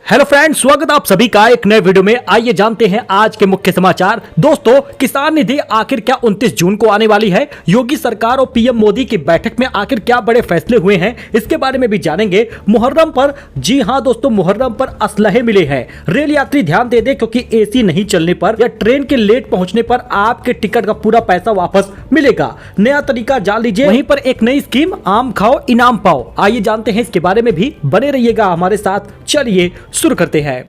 Hello friends, स्वागत आप सभी का एक नए वीडियो में। आइए जानते हैं आज के मुख्य समाचार। दोस्तों, किसान निधि आखिर क्या 29 जून को आने वाली है? योगी सरकार और पीएम मोदी की बैठक में आखिर क्या बड़े फैसले हुए हैं, इसके बारे में भी जानेंगे। मुहर्रम पर, जी हां दोस्तों, मुहर्रम पर असलहे मिले हैं। रेल यात्री ध्यान दे दे, क्योंकि एसी नहीं चलने पर या ट्रेन के लेट पहुंचने पर आपके टिकट का पूरा पैसा वापस मिलेगा। नया तरीका जान लीजिए। वहीं पर एक नई स्कीम, आम खाओ इनाम पाओ। आइए जानते हैं इसके बारे में भी, बने रहिएगा हमारे साथ। चलिए शुरू करते हैं।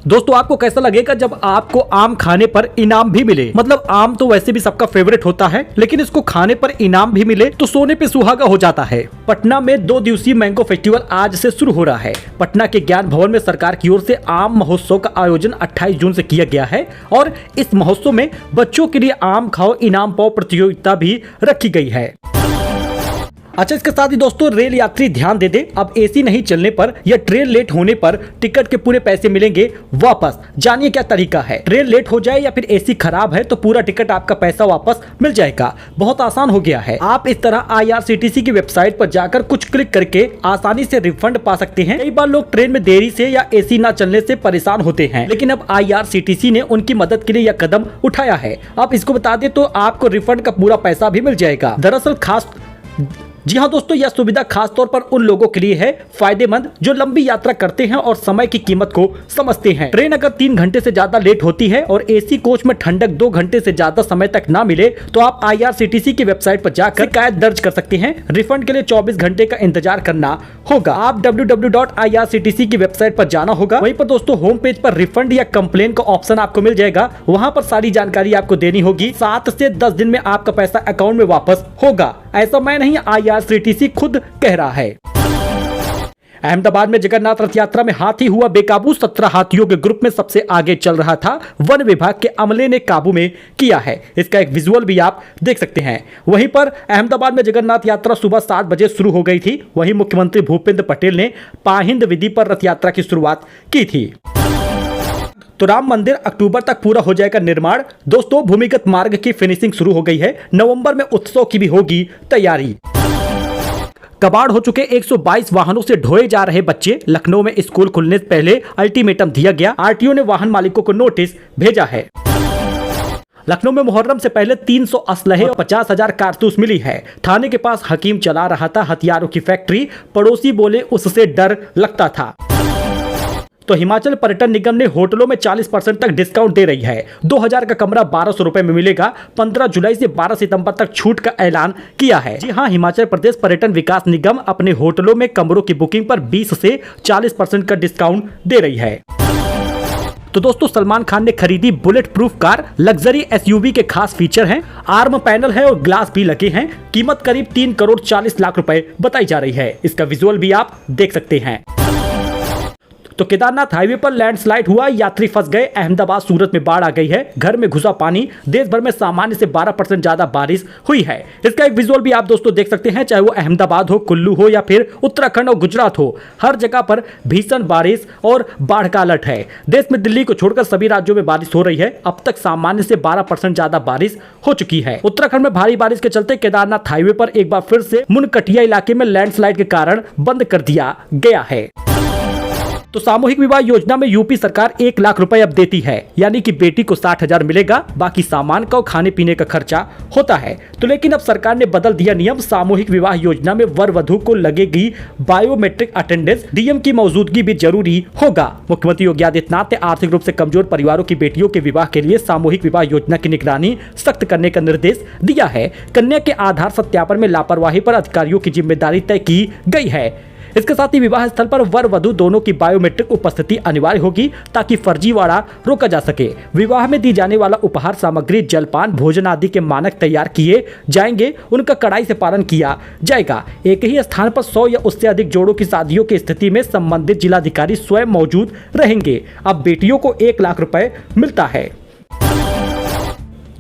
दोस्तों, आपको कैसा लगेगा जब आपको आम खाने पर इनाम भी मिले? मतलब आम तो वैसे भी सबका फेवरेट होता है, लेकिन इसको खाने पर इनाम भी मिले तो सोने पे सुहागा हो जाता है। पटना में 2 दिवसीय मैंगो फेस्टिवल आज से शुरू हो रहा है। पटना के ज्ञान भवन में सरकार की ओर से आम महोत्सव का आयोजन 28 जून से किया गया है और इस महोत्सव में बच्चों के लिए आम खाओ इनाम पाओ प्रतियोगिता भी रखी गई है। अच्छा, इसके साथ ही दोस्तों, रेल यात्री ध्यान दे दे, अब एसी नहीं चलने पर या ट्रेन लेट होने पर टिकट के पूरे पैसे मिलेंगे वापस। जानिए क्या तरीका है। ट्रेन लेट हो जाए या फिर एसी खराब है तो पूरा टिकट आपका पैसा वापस मिल जाएगा। बहुत आसान हो गया है। आप इस तरह IRCTC की वेबसाइट पर जाकर कुछ क्लिक करके आसानी से रिफंड पा सकते हैं। कई बार लोग ट्रेन में देरी से या एसी न चलने से परेशान होते हैं, लेकिन अब IRCTC ने उनकी मदद के लिए यह कदम उठाया है। अब इसको बता दें तो आपको रिफंड का पूरा पैसा भी मिल जाएगा। दरअसल जी हाँ दोस्तों, यह सुविधा खास तौर पर उन लोगों के लिए है फायदेमंद जो लंबी यात्रा करते हैं और समय की कीमत को समझते हैं। ट्रेन अगर 3 घंटे से ज्यादा लेट होती है और एसी कोच में ठंडक 2 घंटे से ज्यादा समय तक ना मिले तो आप IRCTC की वेबसाइट पर जाकर शिकायत दर्ज कर सकते हैं। रिफंड के लिए 24 घंटे का इंतजार करना होगा। आप www.irctc की वेबसाइट पर जाना होगा। वहीं पर दोस्तों, होम पेज पर रिफंड या कंप्लेन का ऑप्शन आपको मिल जाएगा। वहां पर सारी जानकारी आपको देनी होगी। 7 से 10 दिन में आपका पैसा अकाउंट में वापस होगा। ऐसा मैं नहीं, IRCTC खुद कह रहा है। अहमदाबाद में जगन्नाथ रथ यात्रा में हाथी हुआ बेकाबू। 17 हाथियों के ग्रुप में सबसे आगे चल रहा था। वन विभाग के अमले ने काबू में किया है। इसका एक विजुअल भी आप देख सकते हैं। वहीं पर अहमदाबाद में जगन्नाथ यात्रा सुबह 7 बजे शुरू हो गई थी। वहीं मुख्यमंत्री भूपेंद्र पटेल ने पाहिंद विधि पर रथ यात्रा की शुरुआत की थी। तो राम मंदिर अक्टूबर तक पूरा हो जाएगा निर्माण। दोस्तों, भूमिगत मार्ग की फिनिशिंग शुरू हो गई है। नवंबर में उत्सव की भी होगी तैयारी। कबाड़ हो चुके 122 वाहनों से ढोए जा रहे बच्चे। लखनऊ में स्कूल खुलने से पहले अल्टीमेटम दिया गया। RTO ने वाहन मालिकों को नोटिस भेजा है। लखनऊ में मुहर्रम से पहले 300 असलहे और 50,000 कारतूस मिली है। थाने के पास हकीम चला रहा था हथियारों की फैक्ट्री। पड़ोसी बोले उससे डर लगता था। तो हिमाचल पर्यटन निगम ने होटलों में 40% तक डिस्काउंट दे रही है। 2000 का कमरा 1200 रुपए में मिलेगा। 15 जुलाई से 12 सितंबर तक छूट का ऐलान किया है। जी हां, हिमाचल प्रदेश पर्यटन विकास निगम अपने होटलों में कमरों की बुकिंग पर 20 से 40% का डिस्काउंट दे रही है। तो दोस्तों, सलमान खान ने खरीदी bullet proof car. Luxury SUV के खास फीचर हैं। आर्म पैनल है और ग्लास भी लगे हैं। कीमत करीब 3 करोड़ 40 लाख रुपए बताई जा रही है। इसका विजुअल भी आप देख सकते हैं। तो केदारनाथ हाईवे पर लैंडस्लाइड हुआ, यात्री फंस गए। अहमदाबाद सूरत में बाढ़ आ गई है। घर में घुसा पानी। देश भर में सामान्य से 12% ज्यादा बारिश हुई है। इसका एक विजुअल भी आप दोस्तों देख सकते हैं। चाहे वो अहमदाबाद हो, कुल्लू हो या फिर उत्तराखंड और गुजरात हो, हर जगह पर भीषण बारिश और बाढ़ का अलर्ट है। देश में दिल्ली को छोड़कर सभी राज्यों में बारिश हो रही है। अब तक सामान्य से 12% ज्यादा बारिश हो चुकी है। उत्तराखंड में भारी बारिश के चलते केदारनाथ हाईवे पर एक बार फिर से मुनकटिया इलाके में लैंडस्लाइड के कारण बंद कर दिया गया है। तो सामूहिक विवाह योजना में यूपी सरकार 1 लाख रुपए अब देती है। यानी कि बेटी को 60,000 मिलेगा, बाकी सामान का और खाने पीने का खर्चा होता है। तो लेकिन अब सरकार ने बदल दिया नियम। सामूहिक विवाह योजना में वर वधू को लगेगी बायोमेट्रिक अटेंडेंस। DM की मौजूदगी भी जरूरी होगा। मुख्यमंत्री योगी आदित्यनाथ ने आर्थिक रूप से कमजोर परिवारों की बेटियों के विवाह के लिए सामूहिक विवाह योजना की निगरानी सख्त करने का निर्देश दिया है। कन्या के आधार सत्यापन में लापरवाही पर अधिकारियों की जिम्मेदारी तय की गई है। इसके साथ ही विवाह स्थल पर वर वधू दोनों की बायोमेट्रिक उपस्थिति अनिवार्य होगी ताकि फर्जीवाड़ा रोका जा सके। विवाह में दी जाने वाला उपहार सामग्री, जलपान, भोजन आदि के मानक तैयार किए जाएंगे। उनका कड़ाई से पालन किया जाएगा। एक ही स्थान पर 100 या उससे अधिक जोड़ों की शादियों की स्थिति में संबंधित जिलाधिकारी स्वयं मौजूद रहेंगे। अब बेटियों को 1 लाख रुपए मिलता है।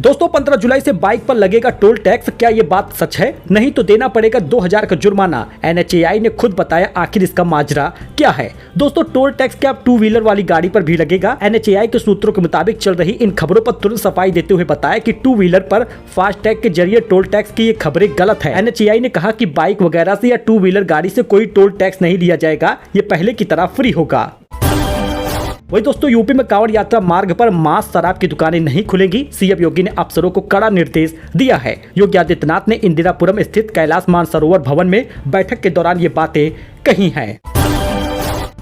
दोस्तों 15 जुलाई से बाइक पर लगेगा टोल टैक्स, क्या ये बात सच है? नहीं तो देना पड़ेगा 2000 का जुर्माना। NHAI ने खुद बताया आखिर इसका माजरा क्या है। दोस्तों टोल टैक्स क्या अब 2 व्हीलर वाली गाड़ी पर भी लगेगा? NHAI के सूत्रों के मुताबिक चल रही इन खबरों पर तुरंत सफाई देते हुए बताया कि 2 व्हीलर पर फास्टैग के जरिए टोल टैक्स की ये खबरें गलत है। NHAI ने कहा कि बाइक वगैरह से या 2 व्हीलर गाड़ी से कोई टोल टैक्स नहीं लिया जाएगा, ये पहले की तरह फ्री होगा। वही दोस्तों यूपी में कांवड़ यात्रा मार्ग पर मांस शराब की दुकानें नहीं खुलेंगी। सीएम योगी ने अफसरों को कड़ा निर्देश दिया है। योगी आदित्यनाथ ने इंदिरापुरम स्थित कैलाश मानसरोवर भवन में बैठक के दौरान ये बातें कही हैं।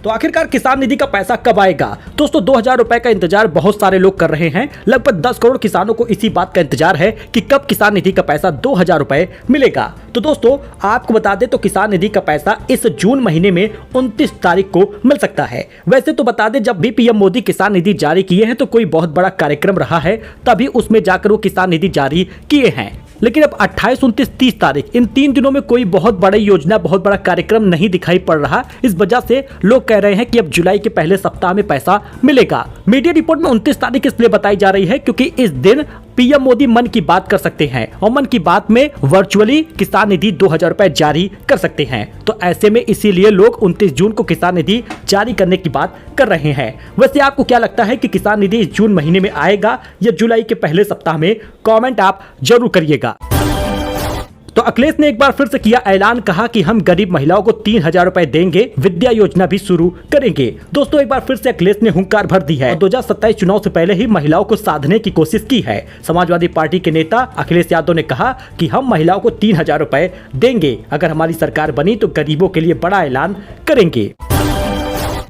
तो आखिरकार किसान निधि का पैसा कब आएगा? दोस्तों 2000 रुपए का इंतजार बहुत सारे लोग कर रहे हैं। लगभग 10 करोड़ किसानों को इसी बात का इंतजार है कि कब किसान निधि का पैसा 2000 रुपए मिलेगा। तो दोस्तों आपको बता दें तो किसान निधि का पैसा इस जून महीने में 29 तारीख को मिल सकता है। वैसे तो बता दें जब भी पीएम मोदी किसान निधि जारी किए हैं तो कोई बहुत बड़ा कार्यक्रम रहा है, तभी उसमें जाकर वो किसान निधि जारी किए हैं। लेकिन अब 28, 29, 30 तारीख इन 3 दिनों में कोई बहुत बड़ी योजना, बहुत बड़ा कार्यक्रम नहीं दिखाई पड़ रहा। इस वजह से लोग कह रहे हैं कि अब जुलाई के पहले सप्ताह में पैसा मिलेगा। मीडिया रिपोर्ट में 29 तारीख इसलिए बताई जा रही है क्योंकि इस दिन पीएम मोदी मन की बात कर सकते हैं और मन की बात में वर्चुअली किसान निधि 2000 रुपए जारी कर सकते हैं। तो ऐसे में इसीलिए लोग 29 जून को किसान निधि जारी करने की बात कर रहे हैं। वैसे आपको क्या लगता है कि किसान निधि इस जून महीने में आएगा या जुलाई के पहले सप्ताह में? कमेंट आप जरूर करिएगा। तो अखिलेश ने एक बार फिर से किया ऐलान, कहा कि हम गरीब महिलाओं को 3000 रुपए देंगे, विद्या योजना भी शुरू करेंगे। दोस्तों एक बार फिर से अखिलेश ने हुंकार भर दी है। 2027 चुनाव से पहले ही महिलाओं को साधने की कोशिश की है। समाजवादी पार्टी के नेता अखिलेश यादव ने कहा कि हम महिलाओं को 3000 रुपए देंगे, अगर हमारी सरकार बनी तो गरीबों के लिए बड़ा ऐलान करेंगे।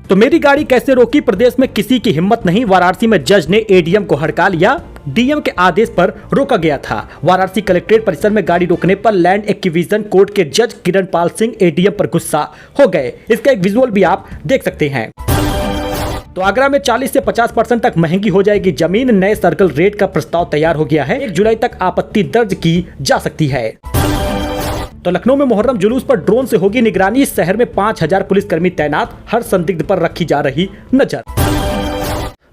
तो मेरी गाड़ी कैसे रोकी, प्रदेश में किसी की हिम्मत नहीं। वाराणसी में जज ने एडीएम को हड़का लिया, डीएम के आदेश पर रोका गया था। वाराणसी कलेक्ट्रेट परिसर में गाड़ी रोकने पर लैंड एक्विजिशन कोर्ट के जज किरण पाल सिंह एडीएम पर गुस्सा हो गए। इसका एक विजुअल भी आप देख सकते हैं। तो आगरा में 40 से 50% तक महंगी हो जाएगी जमीन। नए सर्कल रेट का प्रस्ताव तैयार हो गया है। 1 जुलाई तक आपत्ति दर्ज की जा सकती है। तो लखनऊ में मुहर्रम जुलूस पर ड्रोन से होगी निगरानी। शहर में 5000 पुलिसकर्मी तैनात, हर संदिग्ध पर रखी जा रही नजर।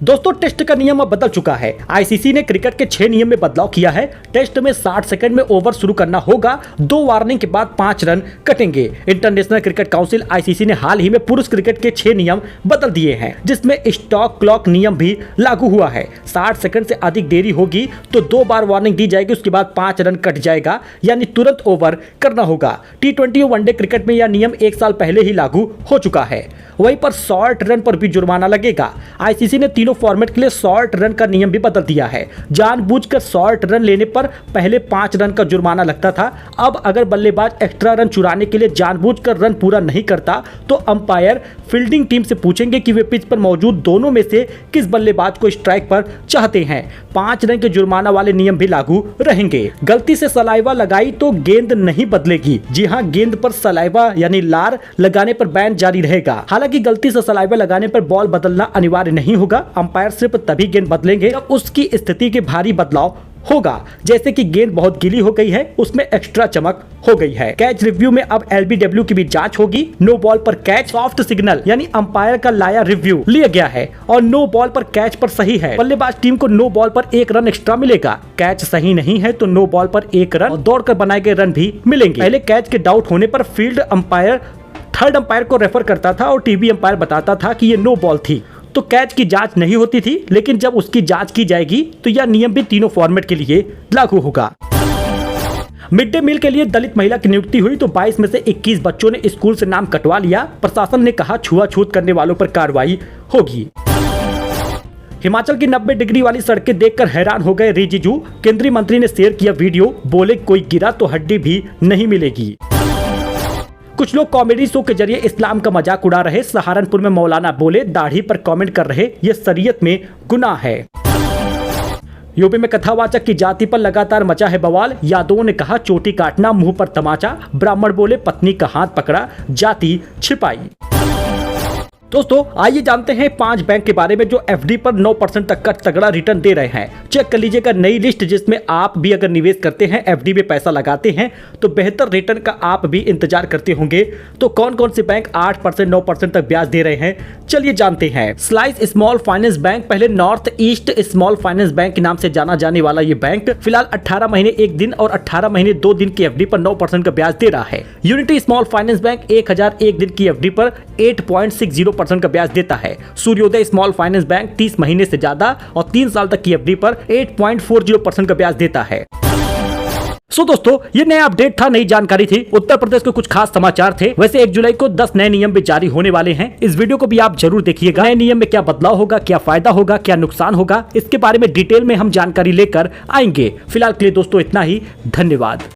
दोस्तों टेस्ट का नियम अब बदल चुका है। आईसीसी ने क्रिकेट के 6 नियम में बदलाव किया है। टेस्ट में 60 सेकंड में ओवर शुरू करना होगा, 2 वार्निंग के बाद 5 रन कटेंगे। इंटरनेशनल क्रिकेट काउंसिल आईसीसी ने हाल ही में पुरुष क्रिकेट के 6 नियम बदल दिए हैं, जिसमें स्टॉप क्लॉक नियम भी लागू हुआ है। 60 सेकंड से अधिक देरी होगी तो 2 बार वार्निंग दी जाएगी, उसके बाद 5 रन कट जाएगा, यानी तुरंत ओवर करना होगा। T20 और वनडे क्रिकेट में यह नियम 1 साल पहले ही लागू हो चुका है। वहीं पर शॉर्ट रन पर भी जुर्माना लगेगा। आईसीसी ने तीनों फॉर्मेट के लिए शॉर्ट रन का नियम भी बदल दिया है। जानबूझकर शॉर्ट रन लेने पर पहले 5 रन का जुर्माना लगता था। अब अगर बल्लेबाज एक्स्ट्रा रन चुराने के लिए जानबूझकर रन पूरा नहीं करता तो अंपायर फील्डिंग टीम से पूछेंगे कि वे पिच पर मौजूद दोनों में से किस बल्लेबाज को स्ट्राइक पर चाहते हैं। 5 रन के जुर्माना वाले नियम भी लागू रहेंगे। गलती से सलाइवा लगाई तो गेंद नहीं बदलेगी। जी हाँ, गेंद पर सलाइवा यानी लार लगाने पर बैन जारी रहेगा। हालांकि गलती से सलाइवा लगाने पर बॉल बदलना अनिवार्य नहीं होगा। अंपायर सिर्फ तभी गेंद बदलेंगे जब उसकी स्थिति के भारी बदलाव होगा, जैसे कि गेंद बहुत गीली हो गई है, उसमें एक्स्ट्रा चमक हो गई है। कैच रिव्यू में अब एलबीडब्ल्यू की भी जांच होगी। नो बॉल पर कैच सॉफ्ट सिग्नल यानी अंपायर का लाया रिव्यू लिया गया है और नो बॉल पर कैच पर सही है, बल्लेबाज टीम को नो बॉल पर 1 रन एक्स्ट्रा मिलेगा। कैच सही नहीं है तो नो बॉल पर 1 रन और दौड़कर बनाए गए रन भी मिलेंगे। पहले कैच के डाउट होने पर फील्ड अंपायर थर्ड अंपायर को रेफर करता था और टीवी अंपायर बताता था कि ये नो बॉल थी, तो कैच की जांच नहीं होती थी। लेकिन जब उसकी जांच की जाएगी तो यह नियम भी तीनों फॉर्मेट के लिए लागू होगा। मिड डे मील के लिए दलित महिला की नियुक्ति हुई तो 22 में से 21 बच्चों ने स्कूल से नाम कटवा लिया। प्रशासन ने कहा छुआछूत करने वालों पर कार्रवाई होगी। हिमाचल की 90 डिग्री वाली सड़कें देखकर हैरान हो गए रिजिजू। केंद्रीय मंत्री ने शेयर किया वीडियो, बोले कोई गिरा तो हड्डी भी नहीं मिलेगी। कुछ लोग कॉमेडी शो के जरिए इस्लाम का मजाक उड़ा रहे। सहारनपुर में मौलाना बोले दाढ़ी पर कमेंट कर रहे ये शरीयत में गुनाह है। यूपी में कथावाचक की जाति पर लगातार मचा है बवाल। यादवों ने कहा चोटी काटना, मुंह पर तमाचा। ब्राह्मण बोले पत्नी का हाथ पकड़ा, जाति छिपाई। दोस्तों आइए जानते हैं 5 बैंक के बारे में जो एफडी पर 9% तक का तगड़ा रिटर्न दे रहे हैं। चेक कर लीजिएगा नई लिस्ट, जिसमें आप भी अगर निवेश करते हैं, एफडी में पैसा लगाते हैं तो बेहतर रिटर्न का आप भी इंतजार करते होंगे। तो कौन कौन से बैंक 8% 9% तक ब्याज दे रहे हैं, चलिए जानते हैं। स्लाइस स्मॉल फाइनेंस बैंक, पहले north east small finance bank के नाम से जाना जाने वाला ये बैंक फिलहाल 18 महीने 1 दिन और 18 महीने 2 दिन की एफडी पर 9% का ब्याज दे रहा है। यूनिटी स्मॉल फाइनेंस बैंक 1001 दिन की एफडी पर 8.60% का ब्याज देता है। सूर्योदय स्मॉल फाइनेंस बैंक 30 महीने से ज्यादा और 3 साल तक की एफडी पर 8.40% का ब्याज देता है। दोस्तों ये नया अपडेट था, नई जानकारी थी। उत्तर प्रदेश के कुछ खास समाचार थे। वैसे 1 जुलाई को 10 नए नियम भी जारी होने वाले हैं। इस वीडियो को भी आप जरूर देखिएगा। नए नियम में क्या बदलाव होगा, क्या फायदा होगा, क्या नुकसान होगा, इसके बारे में डिटेल में हम जानकारी लेकर आएंगे। फिलहाल के लिए दोस्तों इतना ही, धन्यवाद।